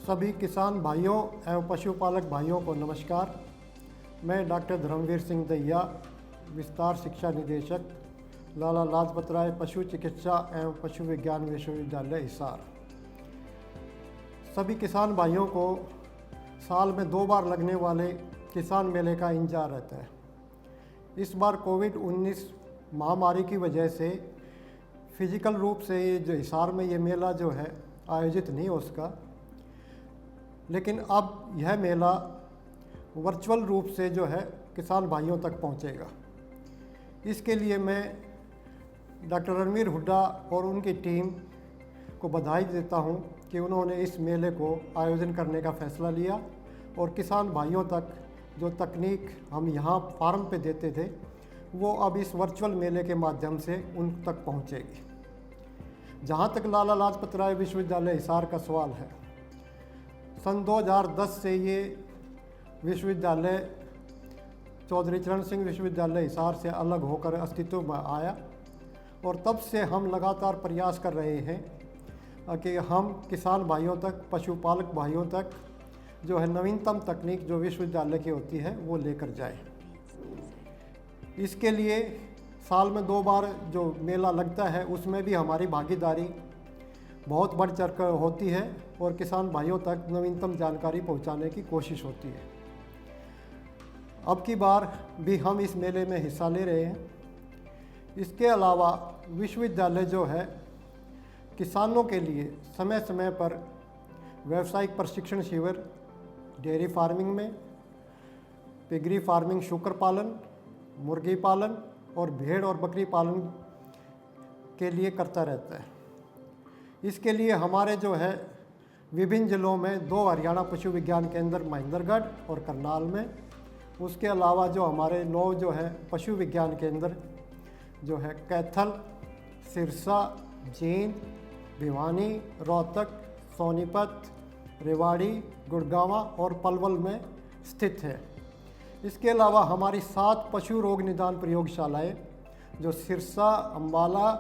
सभी किसान भाइयों एवं पशुपालक भाइयों को नमस्कार। मैं डॉक्टर धर्मवीर सिंह दहिया, विस्तार शिक्षा निदेशक, लाला लाजपत राय पशु चिकित्सा एवं पशु विज्ञान विश्वविद्यालय हिसार। सभी किसान भाइयों को साल में 2 बार लगने वाले किसान मेले का इंतजार रहता है। इस बार कोविड-19 महामारी की वजह से फिजिकल रूप से ये जो हिसार में ये मेला जो है आयोजित नहीं हो सका, लेकिन अब यह मेला वर्चुअल रूप से जो है किसान भाइयों तक पहुंचेगा। इसके लिए मैं डॉक्टर रणवीर हुड्डा और उनकी टीम को बधाई देता हूं कि उन्होंने इस मेले को आयोजन करने का फैसला लिया और किसान भाइयों तक जो तकनीक हम यहाँ फार्म पे देते थे वो अब इस वर्चुअल मेले के माध्यम से उन तक पहुँचेगी। जहाँ तक लाला लाजपत राय विश्वविद्यालय हिसार का सवाल है, सन 2010 से ये विश्वविद्यालय चौधरी चरण सिंह विश्वविद्यालय हिसार से अलग होकर अस्तित्व में आया और तब से हम लगातार प्रयास कर रहे हैं कि हम किसान भाइयों तक, पशुपालक भाइयों तक जो है नवीनतम तकनीक जो विश्वविद्यालय की होती है वो लेकर जाए। इसके लिए साल में 2 बार जो मेला लगता है उसमें भी हमारी भागीदारी बहुत बढ़ चढ़ कर होती है और किसान भाइयों तक नवीनतम जानकारी पहुंचाने की कोशिश होती है। अब की बार भी हम इस मेले में हिस्सा ले रहे हैं। इसके अलावा विश्वविद्यालय जो है किसानों के लिए समय समय पर व्यावसायिक प्रशिक्षण शिविर डेयरी फार्मिंग में, पिगरी फार्मिंग शूकर पालन, मुर्गी पालन और भेड़ और बकरी पालन के लिए करता रहता है। इसके लिए हमारे जो है विभिन्न जिलों में 2 हरियाणा पशु विज्ञान केंद्र महेंद्रगढ़ और करनाल में, उसके अलावा जो हमारे 9 जो है पशु विज्ञान केंद्र जो है कैथल, सिरसा, जींद, भिवानी, रोहतक, सोनीपत, रेवाड़ी, गुड़गांवा और पलवल में स्थित है। इसके अलावा हमारी 7 पशु रोग निदान प्रयोगशालाएं जो सिरसा, अम्बाला,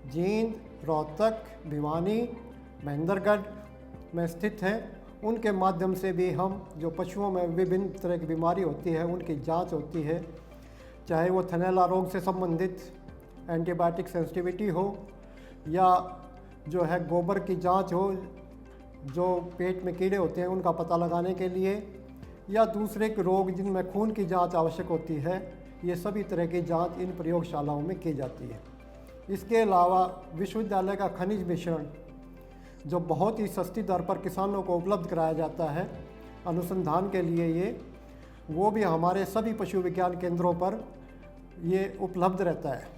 जींद, रोहतक, भिवानी, महेंद्रगढ़ में स्थित हैं, उनके माध्यम से भी हम जो पशुओं में विभिन्न तरह की बीमारी होती है उनकी जांच होती है, चाहे वो थनैला रोग से संबंधित एंटीबायोटिक सेंसिटिविटी हो या जो है गोबर की जांच हो, जो पेट में कीड़े होते हैं उनका पता लगाने के लिए, या दूसरे के रोग जिनमें खून की जांच आवश्यक होती है, ये सभी तरह की जांच इन प्रयोगशालाओं में की जाती है। इसके अलावा विश्वविद्यालय का खनिज मिश्रण जो बहुत ही सस्ती दर पर किसानों को उपलब्ध कराया जाता है अनुसंधान के लिए, वो भी हमारे सभी पशु विज्ञान केंद्रों पर ये उपलब्ध रहता है।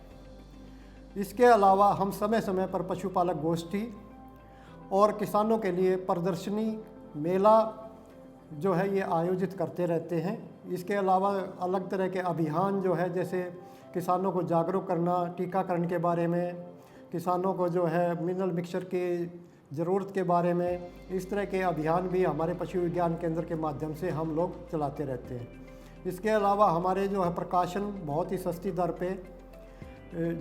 इसके अलावा हम समय समय पर पशुपालक गोष्ठी और किसानों के लिए प्रदर्शनी मेला जो है ये आयोजित करते रहते हैं। इसके अलावा अलग तरह के अभियान जो है, जैसे किसानों को जागरूक करना टीकाकरण के बारे में, किसानों को जो है मिनरल मिक्सचर की ज़रूरत के बारे में, इस तरह के अभियान भी हमारे पशु विज्ञान केंद्र के माध्यम से हम लोग चलाते रहते हैं। इसके अलावा हमारे जो है प्रकाशन बहुत ही सस्ती दर पे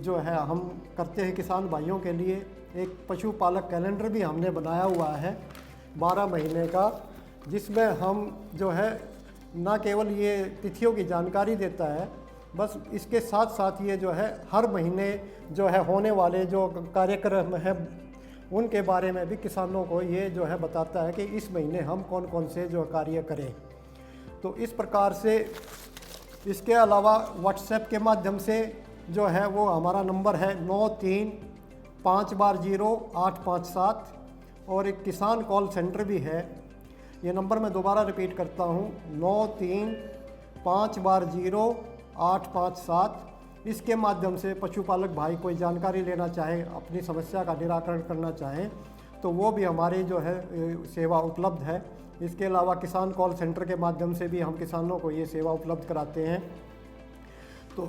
जो है हम करते हैं किसान भाइयों के लिए। एक पशुपालक कैलेंडर भी हमने बनाया हुआ है 12 महीने का, जिसमें हम जो है न केवल ये तिथियों की जानकारी देता है, बस इसके साथ साथ ये जो है हर महीने जो है होने वाले जो कार्यक्रम है उनके बारे में भी किसानों को ये जो है बताता है कि इस महीने हम कौन कौन से जो कार्य करें। तो इस प्रकार से इसके अलावा व्हाट्सएप के माध्यम से जो है वो हमारा नंबर है 93500857 और एक किसान कॉल सेंटर भी है। ये नंबर मैं दोबारा रिपीट करता हूँ 93500857। इसके माध्यम से पशुपालक भाई कोई जानकारी लेना चाहे, अपनी समस्या का निराकरण करना चाहें तो वो भी हमारी जो है सेवा उपलब्ध है। इसके अलावा किसान कॉल सेंटर के माध्यम से भी हम किसानों को ये सेवा उपलब्ध कराते हैं। तो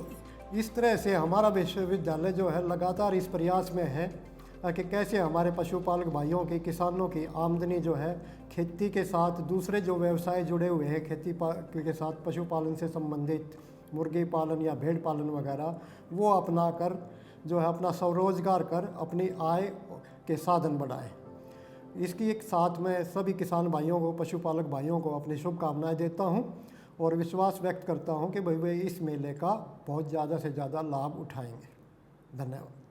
इस तरह से हमारा विश्वविद्यालय जो है लगातार इस प्रयास में है कि कैसे हमारे पशुपालक भाइयों की, किसानों की आमदनी जो है खेती के साथ दूसरे जो व्यवसाय जुड़े हुए हैं खेती के साथ, पशुपालन से संबंधित मुर्गी पालन या भेड़ पालन वगैरह, वो अपना कर जो है अपना स्वरोजगार कर अपनी आय के साधन बढ़ाएं। इसकी एक साथ में सभी किसान भाइयों को, पशुपालक भाइयों को अपनी शुभकामनाएं देता हूं और विश्वास व्यक्त करता हूं कि भाई वे इस मेले का बहुत ज़्यादा से ज़्यादा लाभ उठाएंगे। धन्यवाद।